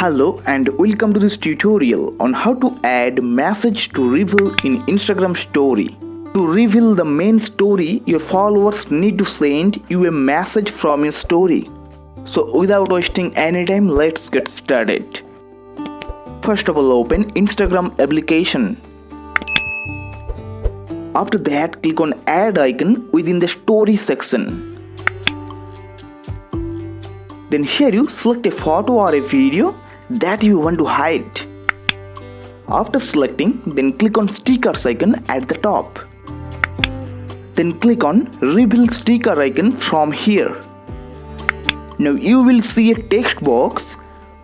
Hello and welcome to this tutorial on how to add message to reveal in Instagram story. To reveal the main story, your followers need to send you a message from your story. So without wasting any time, let's get started. First of all, open Instagram application. After that, click on add icon within the story section. Then here you select a photo or a video that you want to hide. After selecting, then click on stickers icon at the top. Then click on reveal sticker icon from here. Now you will see a text box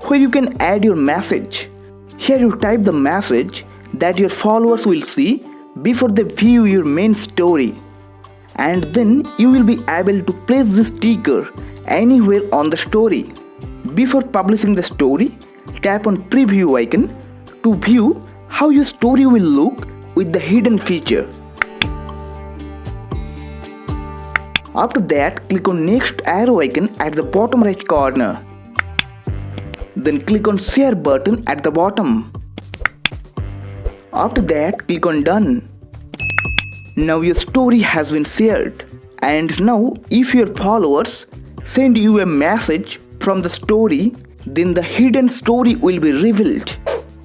where you can add your message. Here you type the message that your followers will see before they view your main story. And then you will be able to place this sticker anywhere on the story. Before publishing the story, tap on preview icon to view how your story will look with the hidden feature. After that, click on next arrow icon at the bottom right corner. Then click on share button at the bottom. After that, click on done. Now your story has been shared. And now if your followers send you a message from the story, then the hidden story will be revealed.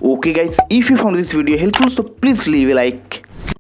Okay guys, if you found this video helpful, so please leave a like.